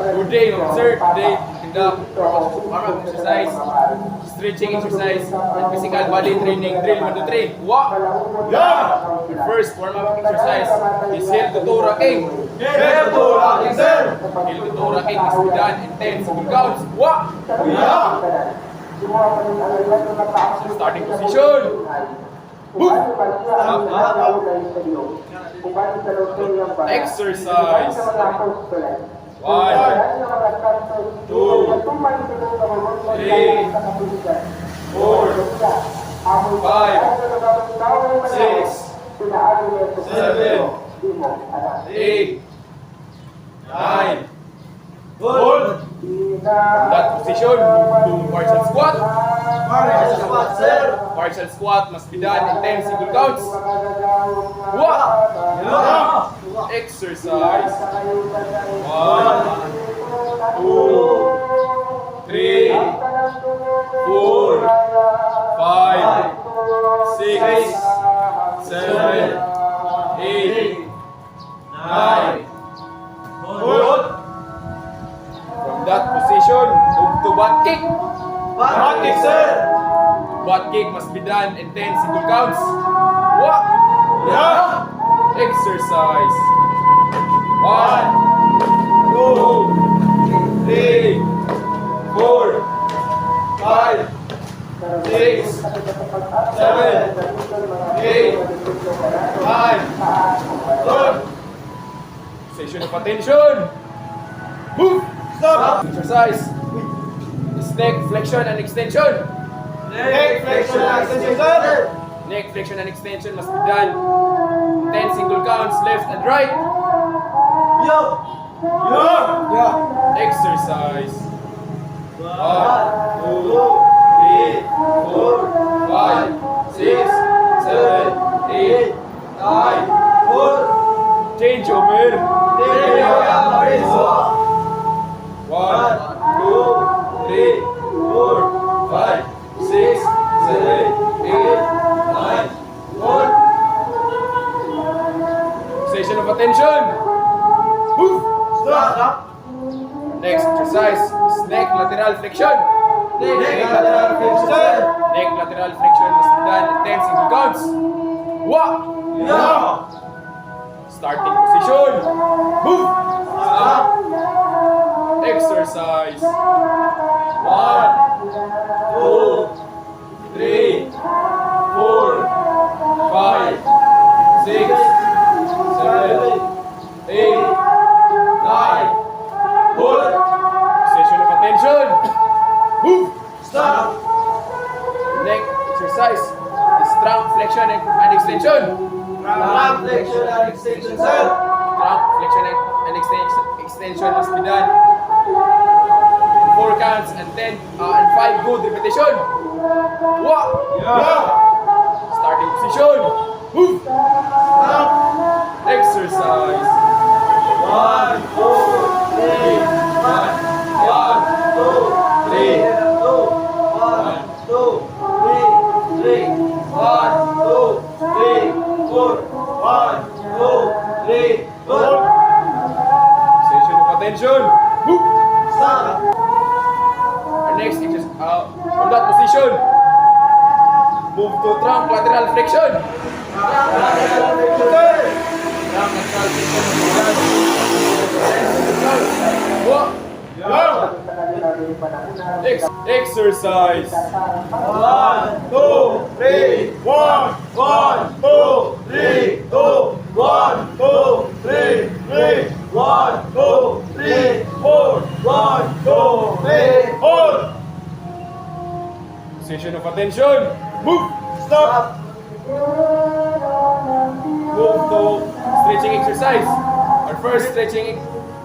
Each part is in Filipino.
Good day, sir. Today, conduct warm-up exercise, stretching exercise, and physical body training drill 1 to 3. What? Yeah! The first warm-up exercise is heel to toe rocking. Heel to rocking, sir! Heel to toe rocking must be done in 10 single counts. What? Yeah! Starting position. Move. Exercise. 1, 2, 3, 4, 5, 6, 7, 8, 9, 10. Hold! That position, move to partial squat. Partial squat, sir! Partial squat must be done in 10 single counts. What? Yeah! Exercise. 1, 2, 3, 4, 5, 6, 7, 8, 9. Hold! From that position, move to butt kick. Butt kick, sir! Butt kick must be done in 10 single counts. What? Yeah! Exercise. 1, 2, 3, 4, 5, 6, 7, 8, 9. Good. Session of attention. Move. Stop! Exercise. Neck flexion and extension. Neck flexion extension, sir! Neck flexion and extension must be done 10 single counts left and right. Yo! Yeah! Exercise. 1, 2, 3, 4, 5, 6, 7, 8, 9. Hold! Change over. 1, 2, 3, 4, 5, 6, 7, 8, 9. Hold. Session of attention. Move. Stop! Next exercise is neck lateral flexion. Neck lateral flexion, sir! Neck lateral flexion must be done in 10 single counts. 1. Yeah! Starting position. Move. Stop! Exercise. 1, 2, 3, 4, 5, 6, 7, 8, 9. Hold. Session of attention. Move. Stop! Neck exercise is trunk flexion and extension. Trunk flexion and extension, sir! Trunk flexion and extension must be done in 4 counts and 10 and 5 good repetition. 1. Yeah! Starting position. Move. Stop! Exercise. 1, 2, 3, 1, 2, 3, 1, 2, 3, 1, 2, 3, 4, 1, 2, 3, 4. Session of attention. Move. Stop! Our next exercise, from that position, move to trunk lateral flexion. Trunk lateral flexion must be done. 1. Exercise. 1, 2, 3, 1, 1, 2, 3, 2, 1, 2, 3, 3, 1, 2, 3, 4, 1, 2, 3, 4. Session of attention. Move. Stop! Move to stretching exercise. Our first stretching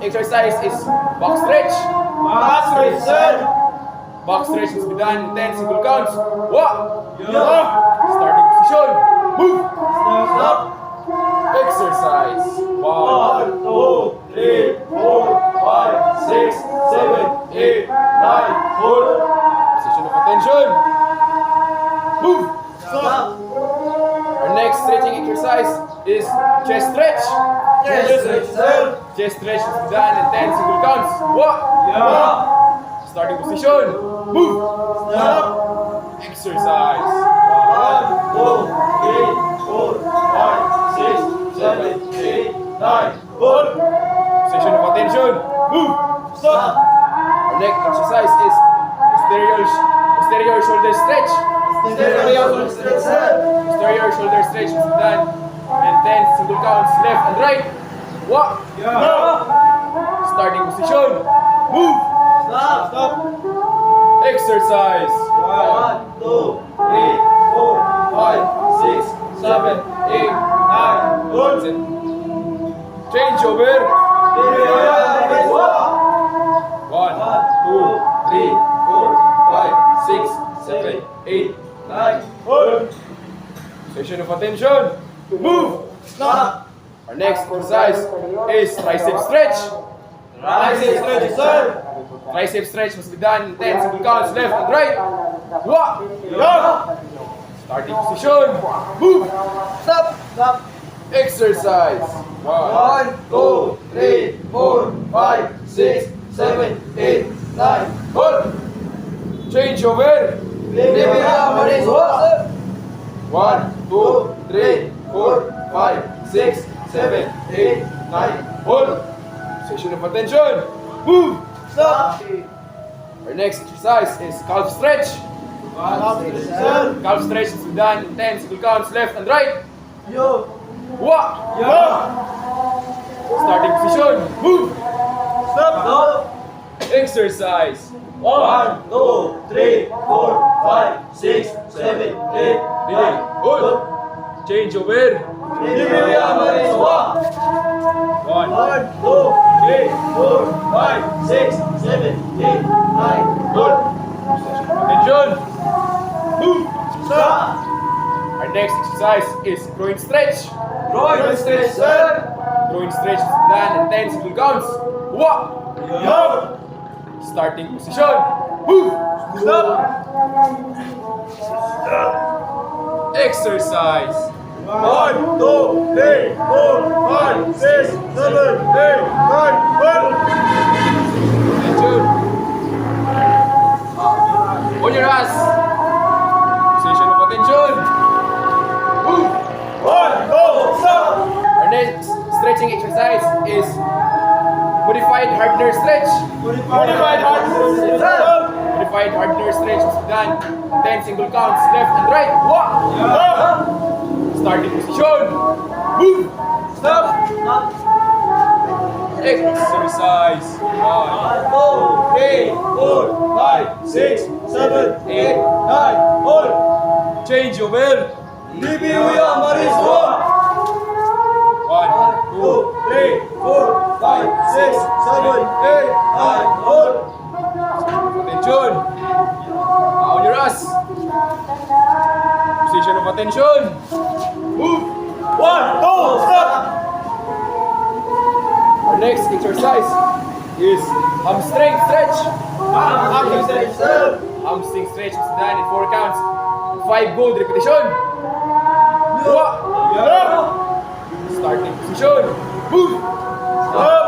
exercise is box stretch. Back straight, sir! Box stretch must be done in 10 single counts. 1. Yeah! Starting position. Move. Stop! Exercise. 1, 1, 2, 3, 4, 5, 6, 7, 8, 9, hold! Position of attention. Move. Stop! Our next stretching exercise is chest stretch. Chest stretch, sir! Chest stretch must be done in 10 single counts. 1. Walk. Yeah. Starting position. Move. Stop. Exercise. 1, 2, 3, 4, 5, 6, 7, 8, 9. Hold. Position of attention. Move. Stop. Our next exercise is posterior shoulder stretch. Stereo stretch, sir. Posterior shoulder stretch is done. And 10 single counts left and right. Walk. Yeah. Starting position. Move. Stop. Stop. Exercise. 1, 2, 3, 4, 5, 6, 7, 8, 9. Hold. Change over. Raise walk. 1, 2, 3, 4, 5, 6, 7, 8, 9. Hold. Session of attention. Move. Stop. Our next exercise is tricep stretch. Rise stretch, sir. Tricep stretch must be done in 10 single counts left and right. Walk. Yeah. Starting position. Move. Stop. Stop. Exercise. 1, 1, 2, 3, 4, 5, 6, 7, 8, 9. hold. Change over. Raise walk, sir. 1, 2, 3, 4, 5, 6, 7, 8, 9. Hold. Session of attention. Move. Stop. Our next exercise is calf stretch. Sir. Calf stretch is done in 10 single counts left and right. Yo. Walk. Yeah. Starting position. Move. Stop. Exercise. 1, 2, 3, 4, 5, 6, 7, 8, 9. Hold. Change over. Raise walk. 1, 1, 2, 3, 4, 5, 6, 7, 8, 9. hold. Session of attention. Move. Stop. Our next exercise is groin stretch. Groin stretch, sir. Groin stretch is done in 10 single counts. Walk. Yo. Starting position. Move. Stop. Exercise. 1, 2, 3, 4, 5, 6, 7, 8, 9. Attention. On your ass. Position of attention. Move. 1, 2, stop. Our next stretching exercise is modified Hardner stretch. Modified heart stretch, sir. Modified Hardner stretch is done 10 single counts left and right. Walk. Yeah. Starting position. Move. Stop. Exercise. 1, 1, 2, 3, 4, 5, 6, 7, 8, 9. Hold. change over. Bibiuya Maris walk. 1, 2, 3, 4, 5, 6, 7, 8, 9. Hold. attention. On your ass. Position of attention. Move. 1, 2, stop. Our next exercise is hamstring stretch. Hamstring stretch, sir. Hamstring stretch is done in 4 counts. 5 good repetition. Walk. Yeah. Starting position. Move. Stop.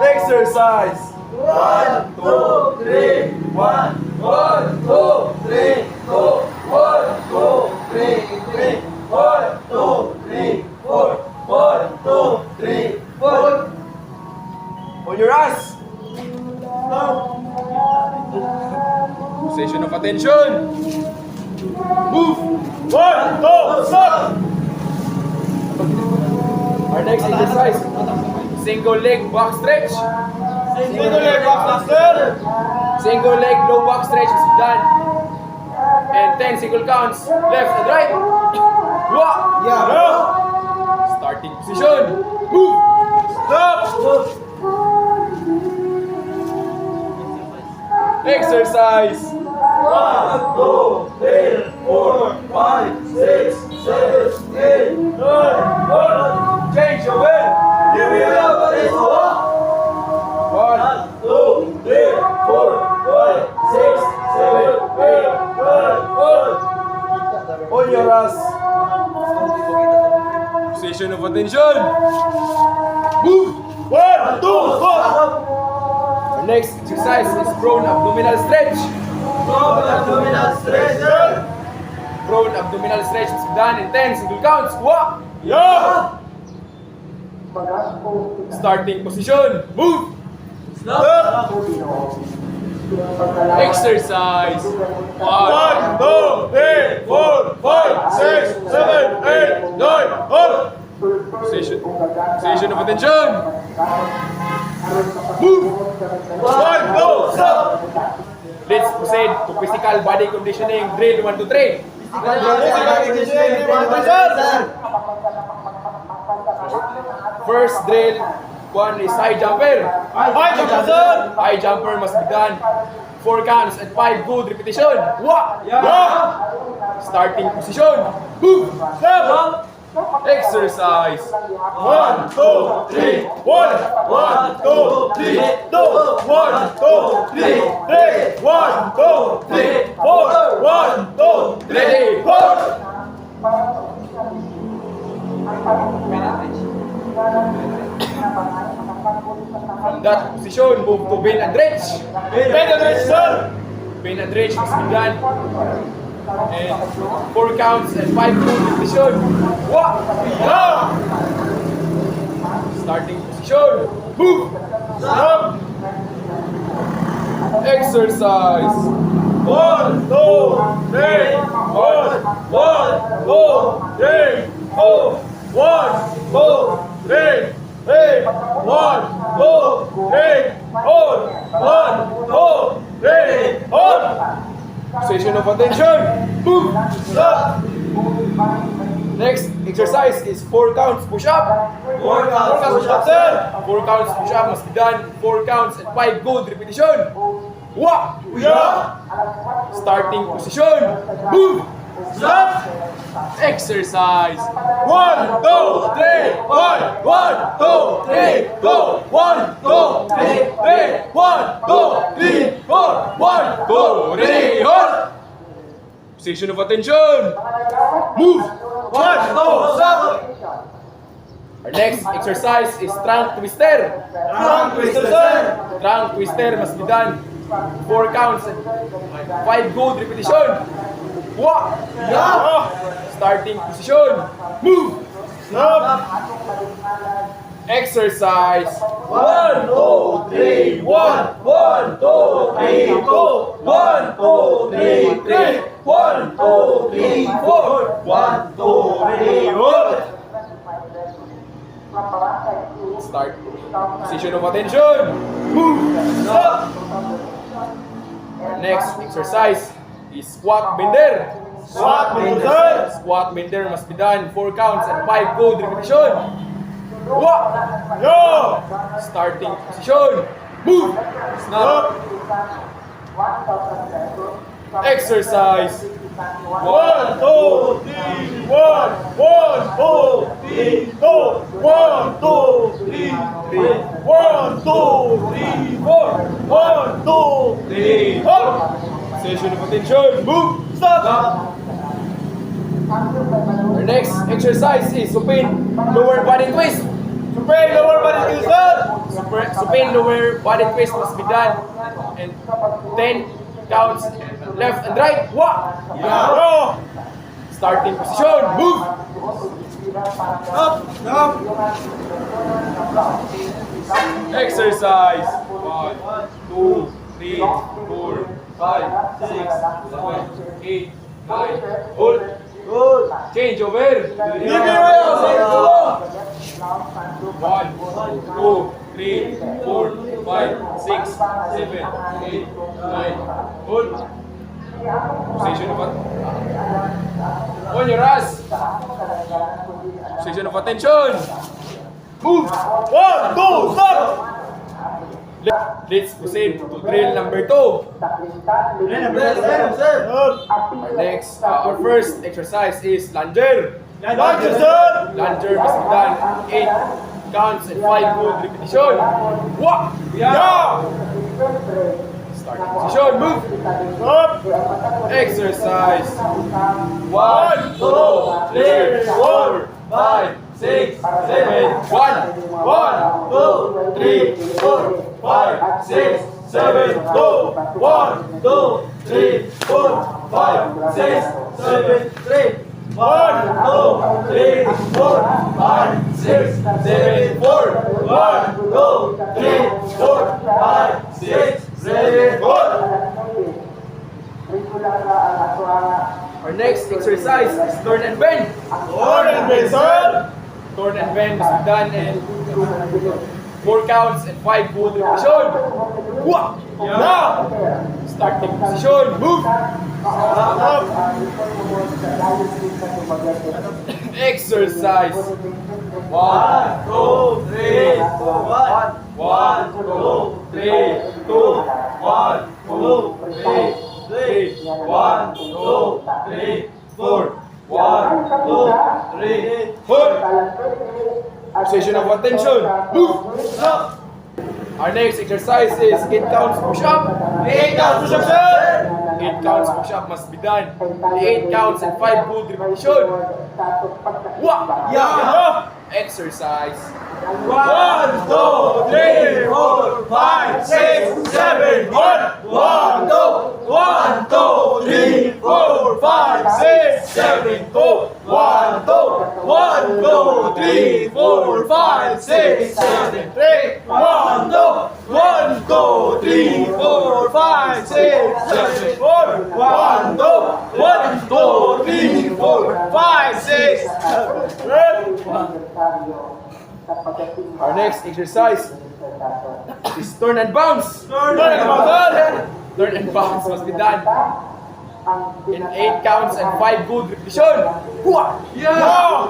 Exercise. 1, 2, 3, 1, 1, 2, 3, 4, 1, 2, 3, 3, 1, 2, 3, 4, 1, 2, 3, 4. On your ass. Stop. Position of attention. Move. 1, 2, stop. Our next exercise. Single leg back stretch. Single leg back, sir. Single leg low back stretch is done. And 10 single counts left and right. Walk. Yeah. Starting position. Move. Stop. Exercise. 1, 2, 3, 4, 5, 6, 7, 8, 9. Change your way. Give me a Maris walk. 1, 2, 3, 4, 5, 6, 7, 8, 9. on your ass. Position of attention. Move. Next exercise is prone abdominal stretch. Prone abdominal stretch, sir. Prone abdominal stretch must be done in 10 single counts. Wa! Yeah. Starting position. Move! Stop. Exercise. 1, 1, 2, 3, 4, 5, 6, 7, 8, 9, hold. Position of attention. Move! 1, 2, stop. Let's proceed to physical body conditioning drill 1 to 3. First drill, one is high jumper. High jumper, sir. High jumper must be done 4 counts and 5 good repetition. Wa! Yeah. Starting position. Move! Stop. Exercise. 1, 2, 3, 1, 1, 2, 3, 2, 1, 2, 3, 3, 1, 2, 3, 4, 1, 2, 3, Ready? 4. From that position, move to bend and stretch. Bend and stretch, sir. Bend and stretch must be done. And 4 counts and 5 good repetition. Wa! Yeah. Starting position. Move! Stop. Exercise. 1, 2, 3, 1, 1, 2, 3, 4, 1, 2, 3, 3, 1, 2, 3, 4, 1, 2, 3, 4. Position of attention. Move! Stop. Next exercise is 4 counts push-up. 4 counts push-up, sir. 4 counts push-up must be done 4 counts and 5 good repetition. Wa! Yeah. Starting position. Move! Stop. Exercise. 1, 2, 3, 1, 1, 2, 3, 2, 1, 2, 3, 3, 1, 2, 3, 4, 1, 2, 3, hold! Position of attention. Move! 1, 2, stop. Our next exercise is trunk twister. Trunk twister, sir. Trunk twister must be done 4 counts and 5 good repetition. Wa! Yeah. Starting position. Move! Stop. Exercise. 1, 2, 3, 1, 1, 2, 3, 2, 1, 2, 3, 3, 1, 2, 3, 4, 1, 2, 3, hold. Start. Position of attention. Move! Stop. Next exercise is squat bender. Squat bender, sir. Squat bender must be done 4 counts and 5 good repetition. Wa! Yo. Starting position. Move! Snap. Exercise. 1, 2, 3, 1, 1, 2, 3, 2, 1, 2, 3, 1, 2, 3, 4, 1, 2, 3, 4. Session of attention. Move! Stop. Our next exercise is supine lower body twist. Supine lower body twist, sir. Supine lower body twist must be done and 10 counts left and right. Wa! Yeah. Starting position. Move! Stop. Stop. Exercise. 1, 2, 3, 4, 5, 6, 7, 8, 9. Hold. Good. Change over. Give me well. 1, 2, 3, 4, 5, 6, 7, 8, 9. Hold. Position of on your ass. Position of attention. Move. 1, 2, stop. Let's proceed to drill number 2. Next, our first exercise is lunger. Lunger, sir. Lunger must be done 8 counts and 5 good repetition. Wa! Yeah. Starting position. Move. Stop. Exercise. 1, 2, 3, 4, 5, 6, 7, 1, 1, 2, 3, 4, 5, 6, 7, 2, 1, 2, 3, 4, 5, 6, 7, 3. 1, 2, 3, 4, 5, 6, 7, 4. 1, 2, 3, 4, 5, 6, 7, 4. Our next exercise is turn and bend. Turn and bend, sir. Turn and bend must be done in 4 counts and 5 good repetition. Wah! Yeah. Starting position, move. Up. Exercise. 1, 1, 2, 3, 1. 1, 2, 3, 2. 1, 2, 3, 3. 1, 2, 3, 4. 1, 2, 3, 4. Position of attention, move. Stop. Our next exercise is 8 counts push-up. 8 counts push-up, sir. 8 counts push-up must be done. 8 counts and 5 good repetition. Wah! Yeah. Exercise. 1, 2, 3, 4, 5, 6, 7, 1. 1, 2, 1, 2, 3, 4, 5, 6, 7, 2. 1, 2, 1, 2, 3, 4, 5, 6, 7, 3. 1, 2, 1, 2, 3, 4, 5, 6, 7, 4. 1, 2, 1, 2, 3, 4, 5, 6, 7, 8. Our next exercise is turn and bounce. Turn and bounce. Turn and bounce must be done in 8 counts and 5 good repetition. Wah! Yeah.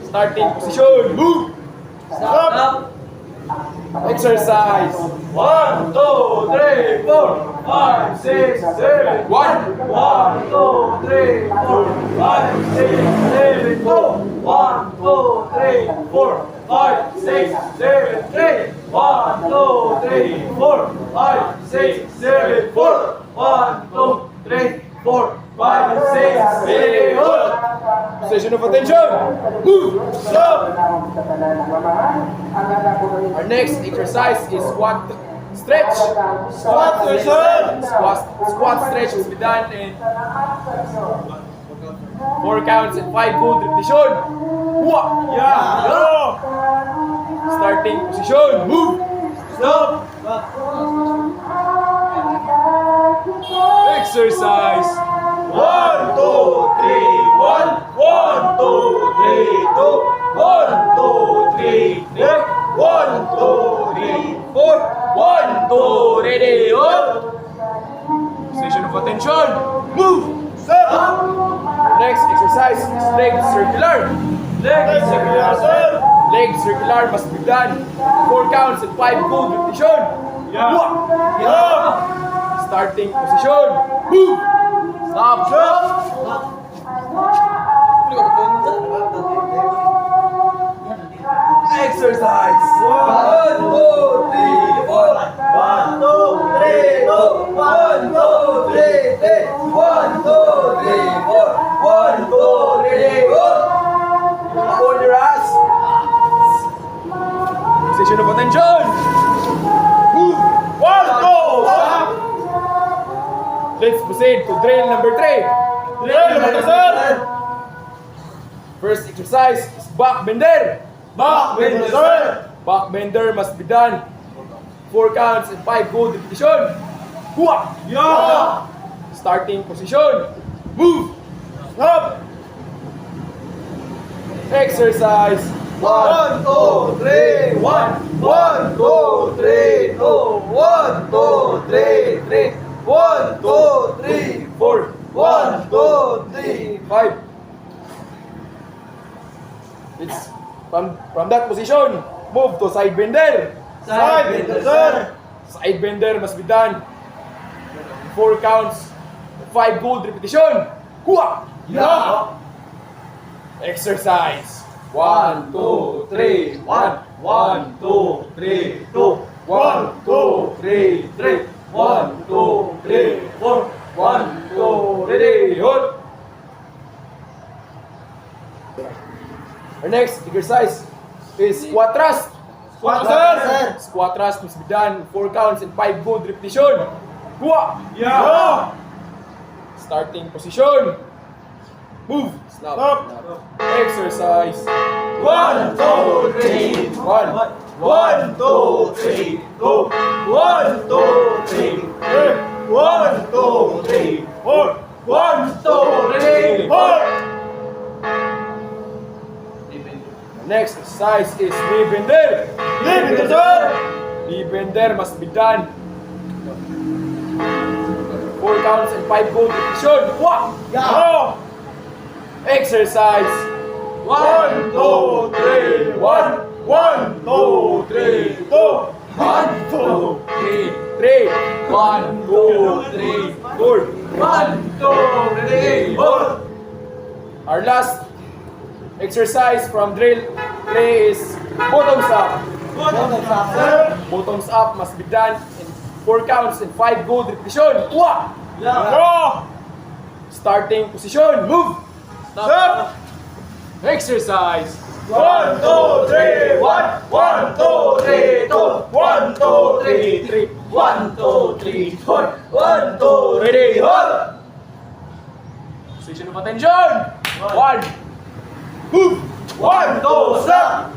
Starting position, move. Stop. Exercise. 1, 2, 3, 4, 5, 6, 7. 1, 1, 2, 3, 4, 5, 6, 7, 2. 1, 2, 3, 4, 5, 6, 7, 3. 1, 2, 3, 4, 5, 6, 7, 4. 1, 2, 3, 4, 5, 6, 7, 8. position of attention, move. Stop. Our next exercise is squat stretch. Squat, sir. Squat stretch must be done in 4 counts and 5 good repetition. Wah! Yeah. Starting position, move. Stop. Exercise. 1, 2, 3, 1. 1, 2, 3, 2. 1, 2, 3, 3. 1, 2, 3, 4. 1, 2, ready, up. Position of attention, move. Stop. Next exercise is leg circular. Leg circular, sir. Leg circular must be done 4 counts and 5 good repetition. Yeah. Wah! Yeah. Starting position, move. Stop. Exercise. 1, 2, 3, 4. 1, 2, 3, 2. 1, 2, 3, 3. 1, 2, 3, 4. 1, 2, ready, go. Hold your ass. Position of attention. Move. 1, 2, stop. Let's proceed to drill number 3. Ready, mga sir. First exercise is back bender. Back, bend, sir. Back bender must be done 4 counts and 5 good repetition. Wah! Yeah. Starting position. Move. Stop. Exercise. 1, 2, 3, 1. 1, 2, 3, 2. 1, 2, 3, 3. 1, 2, 3, 4, 1, 2, 3. 5. It's from that position, move to side bender. Side bender, sir. Side bender must be done 4 counts, 5 good repetition. Hua! Yeah. Exercise. 1, 2, 3, 1. 1, 2, 3, 2. 1, 2, 3, 3. 1, 2, 3, 4. 1, 2, Ready, hold. Our next exercise is squat thrust. Squat, sir. Squat thrust must be done in 4 counts and 5 good repetition. Hua! Yeah. Starting position. Move. Stop. Exercise. 1, 2, 3. 1. 1, 2, 3. Go. 1, 2, 3. 1, 2, 3. 1, 2, 3. 4. The next exercise is knee bender. Leave it, sir. Knee bender must be done 4 counts and 5 good repetition. Hua! Yeah. Exercise. 1, 2, 3. 1, 1, 2, 3. Go. 1, 2, 3. 3. 1, 2, 3. Good. 1, 2, 3. 4. Our last exercise from drill 3 is bottoms up. Sir. Bottoms up must be done in 4 counts and 5 good repetition. Hua! Yeah. Starting position. Move. Sir. Exercise. 1, 2, 3. 1, 1, 2, 3. 2. 1, 2, 3. 3. 1, 2, 3. 4. 1, 2, 3. 4. Position of attention. 1. Move. 1, 2, stop.